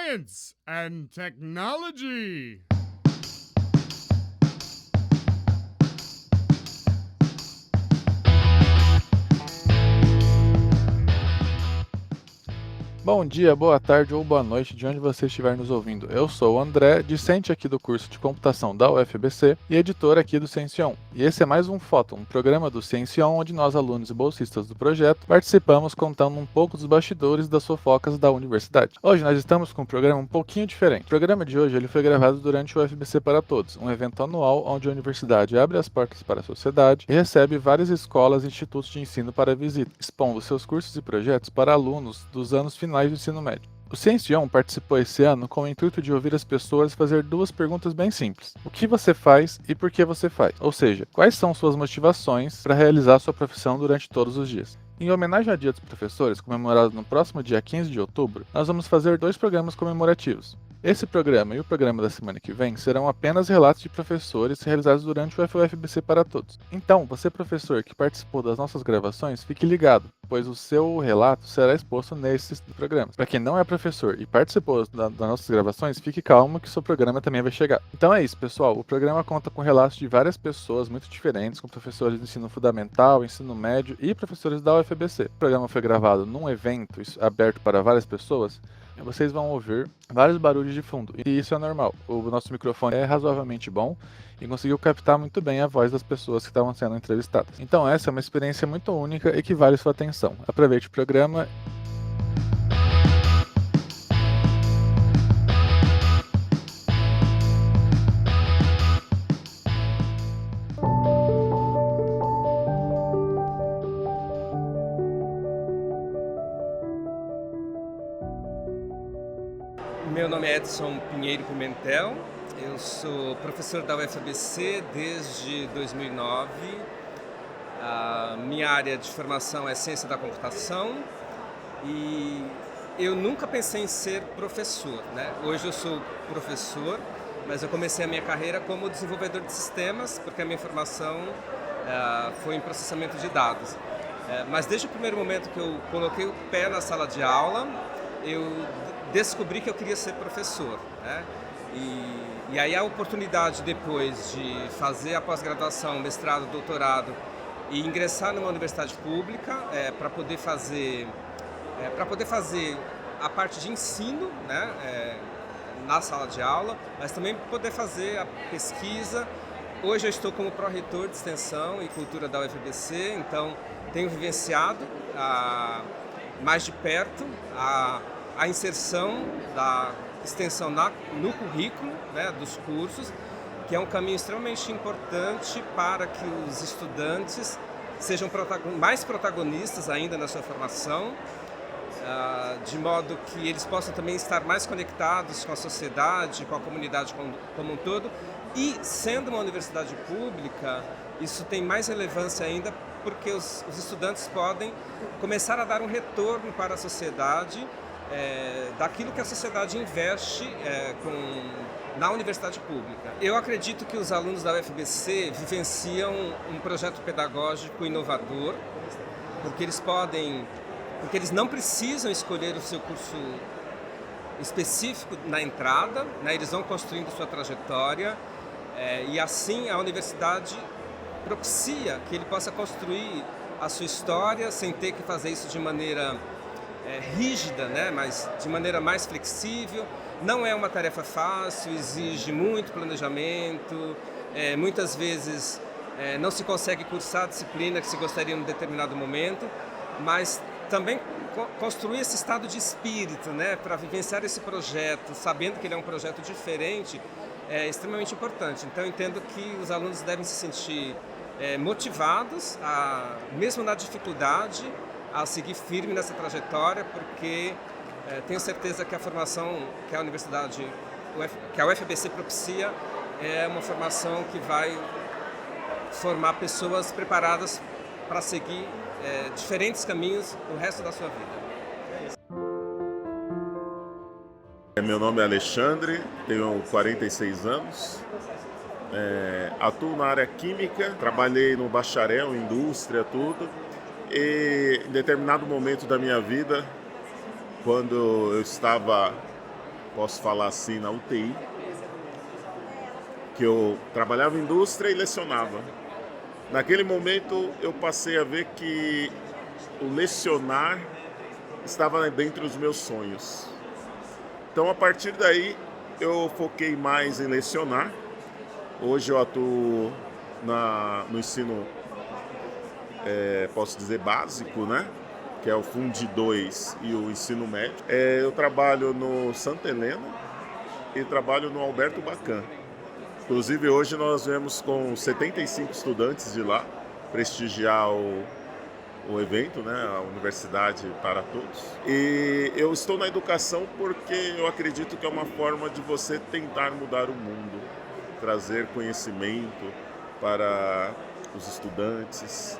science and technology. Bom dia, boa tarde ou boa noite de onde você estiver nos ouvindo. Eu sou o André, discente aqui do curso de computação da UFBC e editor aqui do Ciencion. E esse é mais um Fóton, um programa do Ciencion onde nós, alunos e bolsistas do projeto, participamos contando um pouco dos bastidores das fofocas da universidade. Hoje nós estamos com um programa um pouquinho diferente. O programa de hoje ele foi gravado durante o UFBC para Todos, um evento anual onde a universidade abre as portas para a sociedade e recebe várias escolas e institutos de ensino para visita, expondo seus cursos e projetos para alunos dos anos finais do ensino médio. O Ciencion participou esse ano com o intuito de ouvir as pessoas fazer duas perguntas bem simples. O que você faz e por que você faz? Ou seja, quais são suas motivações para realizar sua profissão durante todos os dias? Em homenagem ao Dia dos Professores, comemorado no próximo dia 15 de outubro, nós vamos fazer 2 programas comemorativos. Esse programa e o programa da semana que vem serão apenas relatos de professores realizados durante o FUFBC para Todos. Então, você professor que participou das nossas gravações, fique ligado, pois o seu relato será exposto nesses programas. Para quem não é professor e participou das nossas gravações, fique calmo que seu programa também vai chegar. Então é isso, pessoal. O programa conta com relatos de várias pessoas muito diferentes, com professores de ensino fundamental, ensino médio e professores da UFBC. O programa foi gravado num evento aberto para várias pessoas. Vocês vão ouvir vários barulhos de fundo, e isso é normal. O nosso microfone é razoavelmente bom e conseguiu captar muito bem a voz das pessoas que estavam sendo entrevistadas. Então essa é uma experiência muito única e que vale sua atenção. Aproveite o programa. Meu nome é Edson Pinheiro Pimentel, eu sou professor da UFABC desde 2009. A minha área de formação é ciência da computação e eu nunca pensei em ser professor, né? Hoje eu sou professor, mas eu comecei a minha carreira como desenvolvedor de sistemas, porque a minha formação foi em processamento de dados. Mas desde o primeiro momento que eu coloquei o pé na sala de aula, eu descobri que eu queria ser professor, né? E aí a oportunidade depois de fazer a pós-graduação, mestrado, doutorado e ingressar numa universidade pública para poder fazer a parte de ensino, né? Na sala de aula, mas também poder fazer a pesquisa. Hoje eu estou como pró-reitor de extensão e cultura da UFBC, então tenho vivenciado mais de perto a inserção da extensão no currículo, né, dos cursos, que é um caminho extremamente importante para que os estudantes sejam mais protagonistas ainda na sua formação, de modo que eles possam também estar mais conectados com a sociedade, com a comunidade como um todo. E, sendo uma universidade pública, isso tem mais relevância ainda porque os estudantes podem começar a dar um retorno para a sociedade daquilo que a sociedade investe na universidade pública. Eu acredito que os alunos da UFBC vivenciam um projeto pedagógico inovador, porque eles não precisam escolher o seu curso específico na entrada, né? Eles vão construindo sua trajetória e assim a universidade propicia que ele possa construir a sua história sem ter que fazer isso de maneira rígida, né? Mas de maneira mais flexível. Não é uma tarefa fácil, exige muito planejamento, muitas vezes não se consegue cursar a disciplina que se gostaria em um determinado momento, mas também construir esse estado de espírito, né, para vivenciar esse projeto, sabendo que ele é um projeto diferente, é extremamente importante. Então eu entendo que os alunos devem se sentir motivados, mesmo na dificuldade, a seguir firme nessa trajetória, porque tenho certeza que a formação que a universidade, que a UFBC propicia, é uma formação que vai formar pessoas preparadas para seguir diferentes caminhos no resto da sua vida. Meu nome é Alexandre, tenho 46 anos, atuo na área química, trabalhei no bacharel, indústria, tudo. E em determinado momento da minha vida, quando eu estava posso falar assim, na UTI, que eu trabalhava em indústria e lecionava. Naquele momento eu passei a ver que o lecionar estava dentro dos meus sonhos. Então, a partir daí, eu foquei mais em lecionar. Hoje eu atuo no ensino, posso dizer, básico, né? Que é o Fundi 2 e o ensino médio. Eu trabalho no Santa Helena e trabalho no Alberto Bacan. Inclusive, hoje nós viemos com 75 estudantes de lá prestigiar o evento, né, a Universidade para Todos. E eu estou na educação porque eu acredito que é uma forma de você tentar mudar o mundo, trazer conhecimento para os estudantes.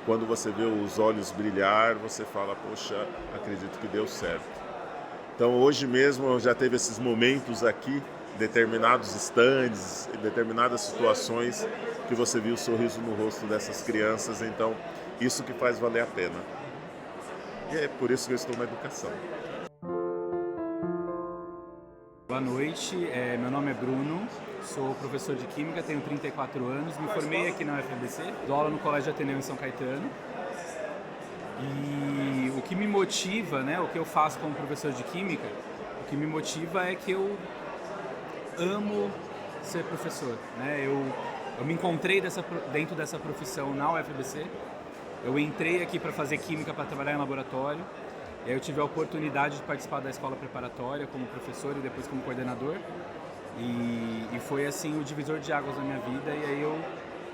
Quando você vê os olhos brilhar, você fala, poxa, acredito que deu certo. Então, hoje mesmo já teve esses momentos aqui, determinados stands, determinadas situações que você viu o sorriso no rosto dessas crianças. Então, isso que faz valer a pena. E é por isso que eu estou na educação. Boa noite, meu nome é Bruno, sou professor de Química, tenho 34 anos, me formei aqui na UFABC, dou aula no Colégio Ateneu em São Caetano. E o que me motiva, né, o que eu faço como professor de Química, o que me motiva é que eu amo ser professor, né? Eu me encontrei dentro dessa profissão na UFABC. Eu entrei aqui para fazer Química, para trabalhar em laboratório. E aí eu tive a oportunidade de participar da escola preparatória como professor e depois como coordenador. E foi assim o divisor de águas na minha vida. E aí o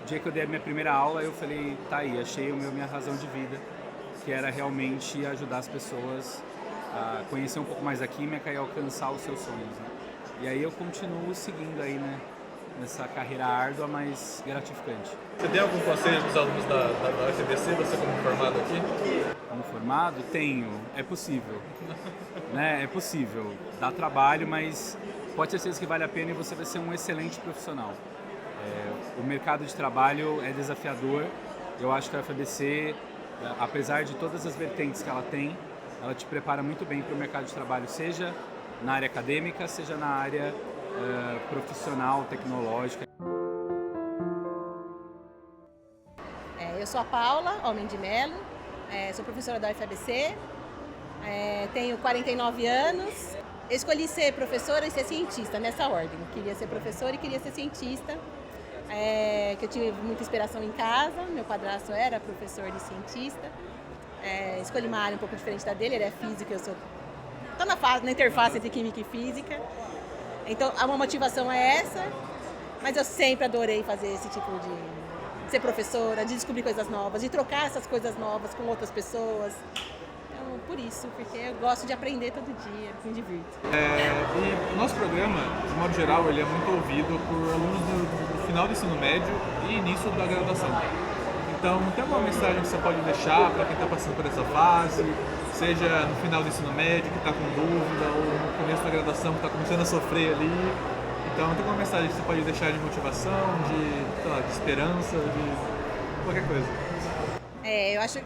dia que eu dei a minha primeira aula, eu falei, tá aí, achei minha razão de vida, que era realmente ajudar as pessoas a conhecer um pouco mais a Química e alcançar os seus sonhos, né? E aí eu continuo seguindo aí, né, nessa carreira árdua, mas gratificante. Você tem algum conselho para os alunos da UFABC, você como formado aqui? Como formado, tenho. É possível. Né? É possível. Dá trabalho, mas pode ter certeza que vale a pena e você vai ser um excelente profissional. O mercado de trabalho é desafiador. Eu acho que a UFABC, apesar de todas as vertentes que ela tem, ela te prepara muito bem para o mercado de trabalho, seja na área acadêmica, seja na área profissional, tecnológica. Eu sou a Paula Homem de Melo, sou professora da UFABC, tenho 49 anos. Eu escolhi ser professora e ser cientista, nessa ordem. Queria ser professora e queria ser cientista, que eu tive muita inspiração em casa. Meu padrasto era professor e cientista. Escolhi uma área um pouco diferente da dele, ele é físico, eu sou... Estou na interface entre química e física. Então, a minha motivação é essa, mas eu sempre adorei fazer esse tipo de ser professora, de descobrir coisas novas, de trocar essas coisas novas com outras pessoas. Então, por isso, porque eu gosto de aprender todo dia, me divirto. E o nosso programa, de modo geral, ele é muito ouvido por alunos do final do ensino médio e início da graduação. Então, tem alguma mensagem que você pode deixar para quem está passando por essa fase, seja no final do ensino médio, que está com dúvida, ou no começo da graduação, que está começando a sofrer ali? Então, tem alguma mensagem que você pode deixar de motivação, de esperança, de qualquer coisa? Eu acho que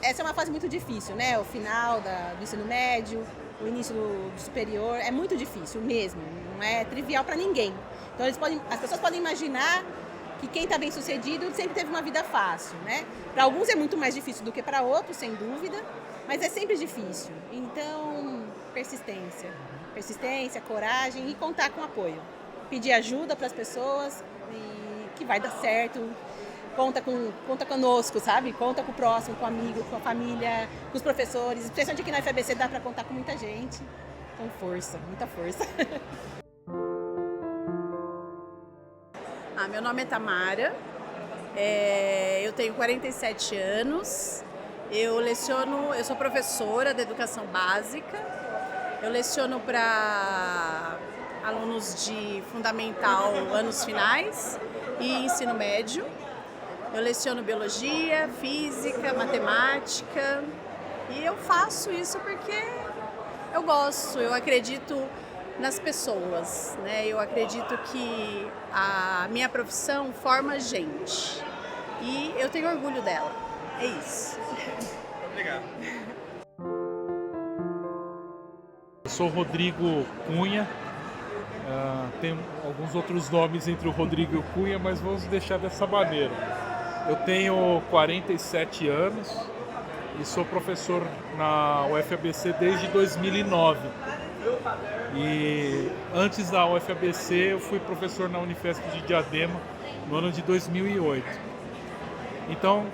essa é uma fase muito difícil, né? O final do ensino médio, o início do superior, é muito difícil mesmo, não é trivial para ninguém. Então, as pessoas podem imaginar que quem está bem sucedido sempre teve uma vida fácil, né? Para alguns é muito mais difícil do que para outros, sem dúvida, mas é sempre difícil. Então, persistência, coragem e contar com apoio. Pedir ajuda para as pessoas e que vai dar certo. Conta conosco, sabe? Conta com o próximo, com o amigo, com a família, com os professores. Especialmente aqui na UFABC dá para contar com muita gente. Então, força, muita força. Meu nome é Tamara, eu tenho 47 anos, eu sou professora de educação básica, eu leciono para alunos de fundamental anos finais e ensino médio. Eu leciono biologia, física, matemática e eu faço isso porque eu gosto, eu acredito nas pessoas, né? Eu acredito que a minha profissão forma gente e eu tenho orgulho dela. É isso. Obrigado. sou Rodrigo Cunha. Tem alguns outros nomes entre o Rodrigo e o Cunha, mas vamos deixar dessa maneira. Eu tenho 47 anos e sou professor na UFABC desde 2009. E antes da UFABC eu fui professor na Unifesp de Diadema no ano de 2008. Então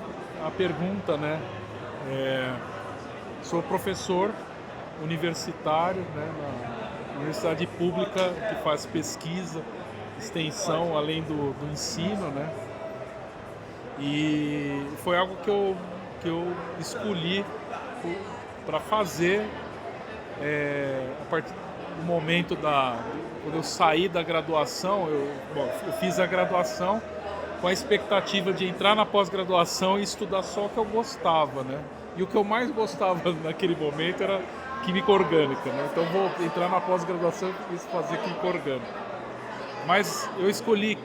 a pergunta, né, sou professor universitário, né, na universidade pública que faz pesquisa, extensão além do ensino, né? E foi algo que eu escolhi para fazer a partir do momento quando eu saí da graduação. Eu fiz a graduação com a expectativa de entrar na pós-graduação e estudar só o que eu gostava, né? E o que eu mais gostava naquele momento era química orgânica, né? Então vou entrar na pós-graduação e fazer química orgânica. Mas eu escolhi,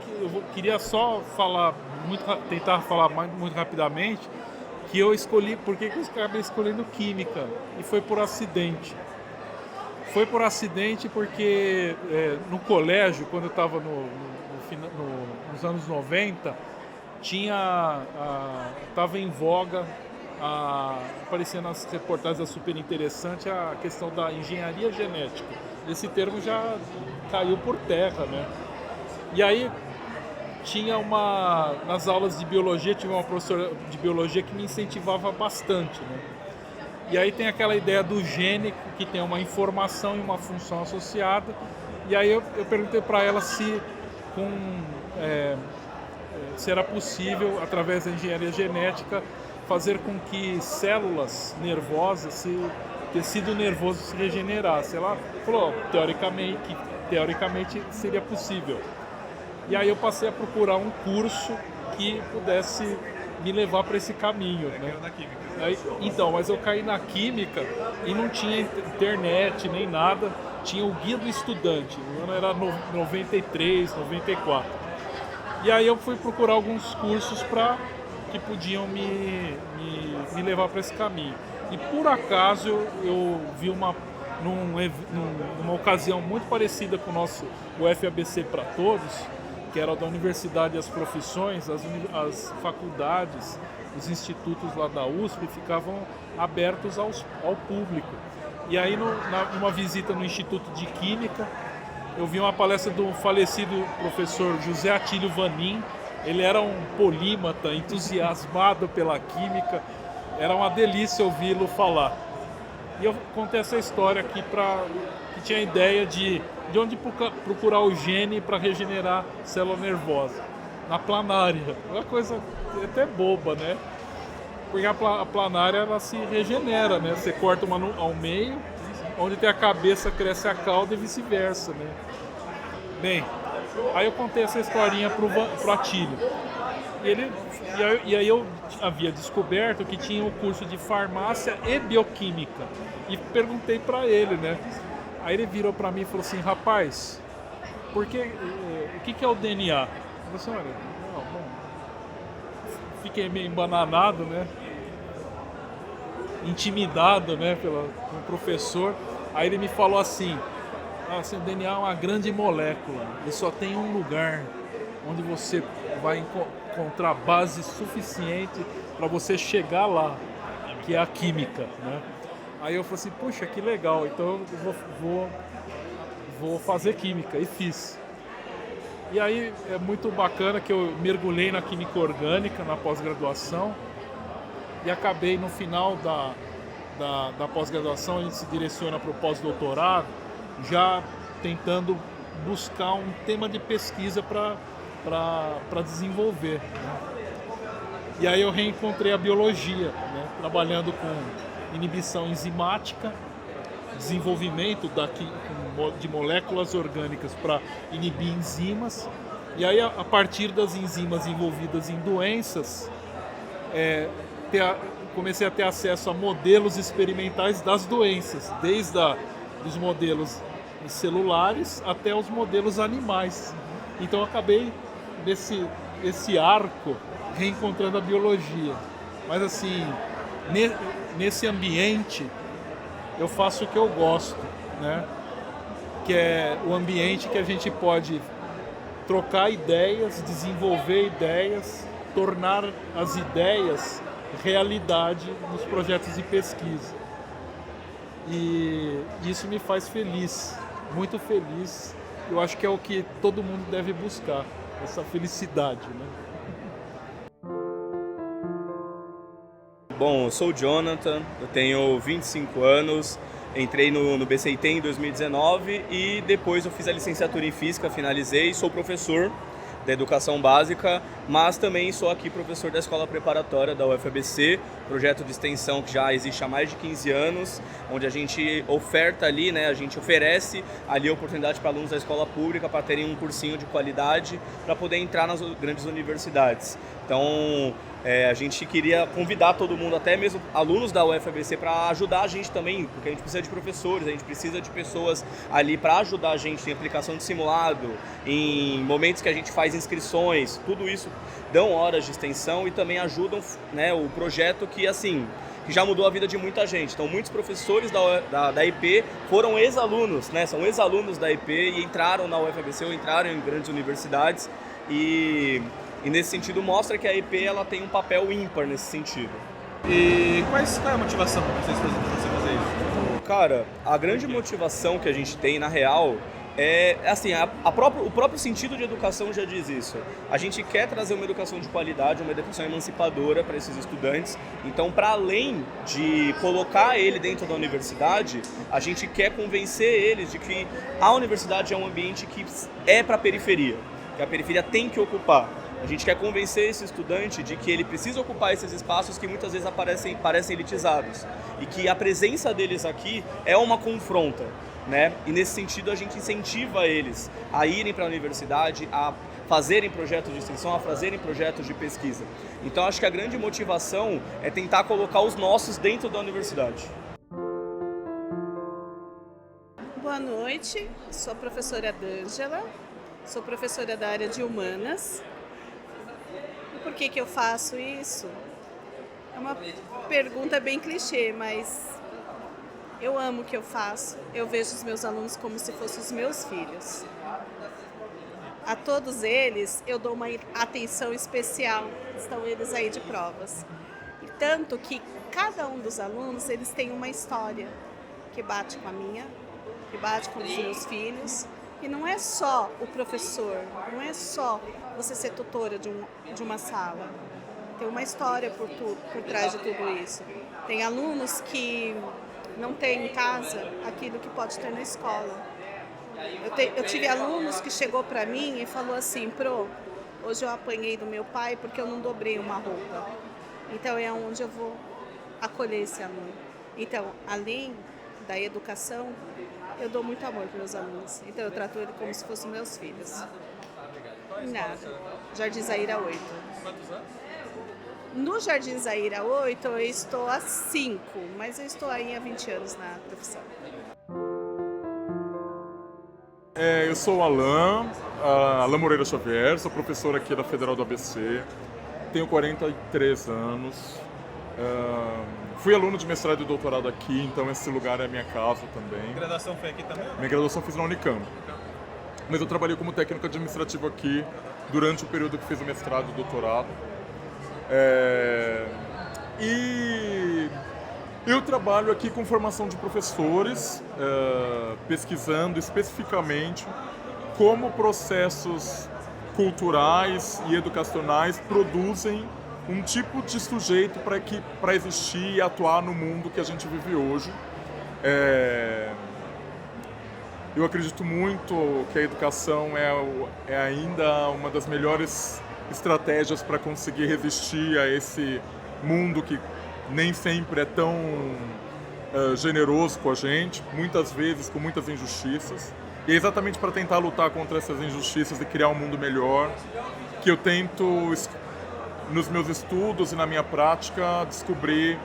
queria só tentar falar muito rapidamente, que eu escolhi, porque eu acabei escolhendo química, e foi por acidente. Foi por acidente porque no colégio, quando eu estava nos anos 90, estava em voga, aparecia nas reportagens da Super Interessante a questão da engenharia genética. Esse termo já caiu por terra, né? E aí nas aulas de biologia, tinha uma professora de biologia que me incentivava bastante, né? E aí tem aquela ideia do gene, que tem uma informação e uma função associada. E aí eu perguntei para ela se era possível, através da engenharia genética, fazer com que células nervosas, tecido nervoso se regenerasse. Ela falou, teoricamente seria possível. E aí eu passei a procurar um curso que pudesse me levar para esse caminho, né? Mas eu caí na química e não tinha internet nem nada, tinha o Guia do Estudante, o ano era 93, 94. E aí eu fui procurar alguns cursos que podiam me levar para esse caminho. E por acaso eu vi numa ocasião muito parecida com o nosso UFABC para Todos, que era da Universidade e as Profissões, as faculdades, os institutos lá da USP ficavam abertos ao público. E aí, numa visita no Instituto de Química, eu vi uma palestra do falecido professor José Atílio Vanin. Ele era um polímata, entusiasmado pela química, era uma delícia ouvi-lo falar. E eu contei essa história aqui que tinha a ideia de onde procurar o gene para regenerar célula nervosa. Na planária. Uma coisa até boba, né? Porque a planária ela se regenera, né? Você corta uma ao meio, onde tem a cabeça cresce a cauda e vice-versa, né? Bem, aí eu contei essa historinha pro Atílio. E aí eu havia descoberto que tinha o curso de farmácia e bioquímica. E perguntei para ele, né? Aí ele virou para mim e falou assim, rapaz, o que é o DNA? Eu falei assim, olha, bom, fiquei meio embananado, né? Intimidado, né, pelo professor. Aí ele me falou assim, o DNA é uma grande molécula e só tem um lugar onde você vai encontrar base suficiente para você chegar lá, que é a química, né? Aí eu falei assim, puxa, que legal, então eu vou fazer química, e fiz. E aí é muito bacana que eu mergulhei na química orgânica, na pós-graduação, e acabei no final da pós-graduação, a gente se direciona para o pós-doutorado, já tentando buscar um tema de pesquisa para desenvolver, né? E aí eu reencontrei a biologia, né? Trabalhando com inibição enzimática, desenvolvimento de moléculas orgânicas para inibir enzimas. E aí, a partir das enzimas envolvidas em doenças, comecei a ter acesso a modelos experimentais das doenças, desde os modelos celulares até os modelos animais. Então, eu acabei, nesse arco, reencontrando a biologia. Mas, assim, nesse ambiente, eu faço o que eu gosto. né? Que é o ambiente que a gente pode trocar ideias, desenvolver ideias, tornar as ideias realidade nos projetos de pesquisa. E isso me faz feliz, muito feliz. Eu acho que é o que todo mundo deve buscar, essa felicidade, né? Bom, eu sou o Jonathan, eu tenho 25 anos, entrei no BCIT em 2019 e depois eu fiz a licenciatura em Física, finalizei, sou professor da educação básica, mas também sou aqui professor da escola preparatória da UFABC, projeto de extensão que já existe há mais de 15 anos, onde a gente oferta ali, né, a gente oferece ali a oportunidade para alunos da escola pública para terem um cursinho de qualidade para poder entrar nas grandes universidades. Então, a gente queria convidar todo mundo, até mesmo alunos da UFABC, para ajudar a gente também, porque a gente precisa de professores, a gente precisa de pessoas ali para ajudar a gente em aplicação de simulado, em momentos que a gente faz inscrições, tudo isso dão horas de extensão e também ajudam, né, o projeto que já mudou a vida de muita gente. Então, muitos professores da IP foram ex-alunos, né, são ex-alunos da IP e entraram na UFABC ou entraram em grandes universidades e nesse sentido mostra que a IP ela tem um papel ímpar nesse sentido. E qual é a motivação para você fazer isso? Cara, a grande motivação que a gente tem, na real, é assim, o próprio sentido de educação já diz isso. A gente quer trazer uma educação de qualidade, uma educação emancipadora para esses estudantes. Então, para além de colocar ele dentro da universidade, a gente quer convencer eles de que a universidade é um ambiente que é para a periferia, que a periferia tem que ocupar. A gente quer convencer esse estudante de que ele precisa ocupar esses espaços que muitas vezes parecem elitizados e que a presença deles aqui é uma confronta, né? E nesse sentido a gente incentiva eles a irem para a universidade, a fazerem projetos de extensão, a fazerem projetos de pesquisa. Então acho que a grande motivação é tentar colocar os nossos dentro da universidade. Boa noite, sou a professora D'Angela, sou professora da área de Humanas. Por que eu faço isso? É uma pergunta bem clichê, mas eu amo o que eu faço. Eu vejo os meus alunos como se fossem os meus filhos. A todos eles eu dou uma atenção especial, estão eles aí de provas. E tanto que cada um dos alunos, eles têm uma história que bate com a minha, que bate com os meus filhos. E não é só o professor, não é só você ser tutora de uma sala. Tem uma história por trás de tudo isso. Tem alunos que não têm em casa aquilo que pode ter na escola. Eu tive alunos que chegou para mim e falou assim: Pro, hoje eu apanhei do meu pai porque eu não dobrei uma roupa. Então é onde eu vou acolher esse aluno. Então, além da educação, eu dou muito amor para meus alunos, então eu trato ele como se fossem meus filhos. Nada. Jardim Zaira 8. Quantos anos? No Jardim Zaira 8 eu estou há 5, mas eu estou aí há 20 anos na profissão. Eu sou o Alain Moreira Xavier, sou professor aqui da Federal do ABC, tenho 43 anos. Fui aluno de mestrado e doutorado aqui, então esse lugar é minha casa também. A graduação foi aqui também? Minha graduação fiz na Unicamp. Mas eu trabalhei como técnico administrativo aqui durante o período que fiz o mestrado e o doutorado. E eu trabalho aqui com formação de professores, pesquisando especificamente como processos culturais e educacionais produzem um tipo de sujeito para existir e atuar no mundo que a gente vive hoje. Eu acredito muito que a educação é ainda uma das melhores estratégias para conseguir resistir a esse mundo que nem sempre é tão generoso com a gente, muitas vezes com muitas injustiças. E é exatamente para tentar lutar contra essas injustiças e criar um mundo melhor que eu tento, nos meus estudos e na minha prática, descobrir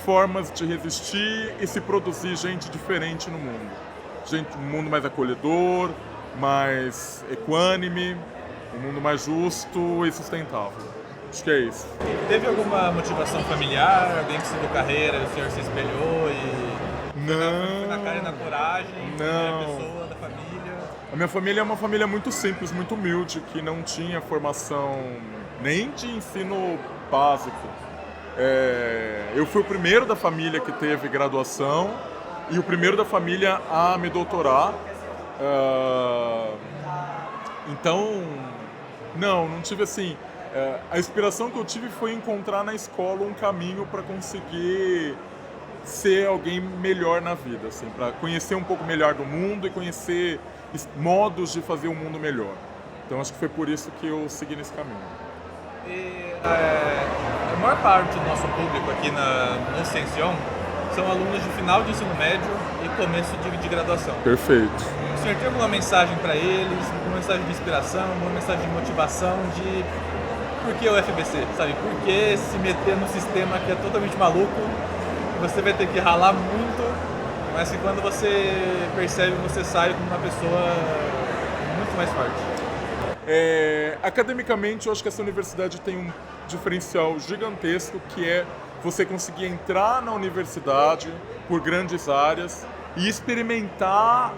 formas de resistir e se produzir gente diferente no mundo. Um mundo mais acolhedor, mais equânime, um mundo mais justo e sustentável. Acho que é isso. Teve alguma motivação familiar, alguém que seguiu carreira, o senhor se espelhou e... Foi na cara e na coragem? Não. Da pessoa, da família? A minha família é uma família muito simples, muito humilde, que não tinha formação nem de ensino básico. Eu fui o primeiro da família que teve graduação e o primeiro da família a me doutorar. Então, não tive assim. A inspiração que eu tive foi encontrar na escola um caminho para conseguir ser alguém melhor na vida, assim, para conhecer um pouco melhor do mundo e conhecer modos de fazer o mundo melhor. Então acho que foi por isso que eu segui nesse caminho. E a maior parte do nosso público aqui no Ciencion são alunos de final de ensino médio e começo de graduação. Perfeito. O senhor tem alguma mensagem para eles, uma mensagem de inspiração, uma mensagem de motivação, de por que o UFBC, sabe? Por que se meter num sistema que é totalmente maluco, você vai ter que ralar muito, mas que quando você percebe, você sai como uma pessoa muito mais forte. Academicamente, eu acho que essa universidade tem um diferencial gigantesco, que é você conseguir entrar na universidade por grandes áreas e experimentar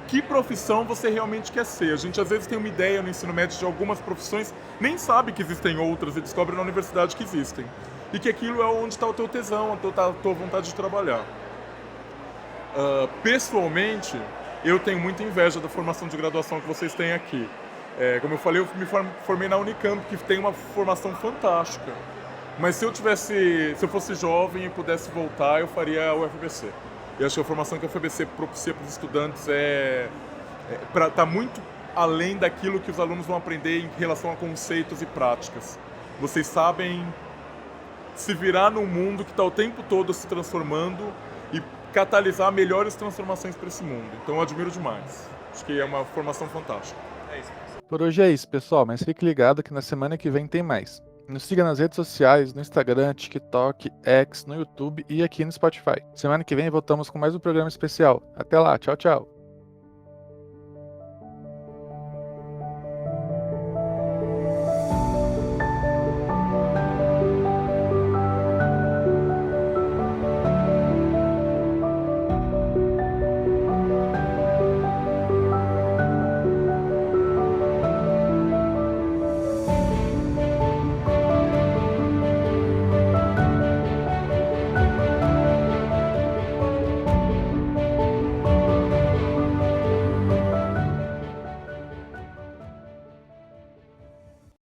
que profissão você realmente quer ser. A gente às vezes tem uma ideia no ensino médio de algumas profissões, nem sabe que existem outras e descobre na universidade que existem. E que aquilo é onde está o teu tesão, a tua vontade de trabalhar. Pessoalmente, eu tenho muita inveja da formação de graduação que vocês têm aqui. Como eu falei, eu me formei na Unicamp, que tem uma formação fantástica. Mas se eu fosse jovem e pudesse voltar, eu faria a UFBC. Eu acho que a formação que a UFBC propicia para os estudantes tá muito além daquilo que os alunos vão aprender em relação a conceitos e práticas. Vocês sabem se virar num mundo que está o tempo todo se transformando e catalisar melhores transformações para esse mundo. Então eu admiro demais. Acho que é uma formação fantástica. É isso. Por hoje é isso, pessoal, mas fique ligado que na semana que vem tem mais. Nos siga nas redes sociais, no Instagram, TikTok, X, no YouTube e aqui no Spotify. Semana que vem voltamos com mais um programa especial. Até lá, tchau, tchau!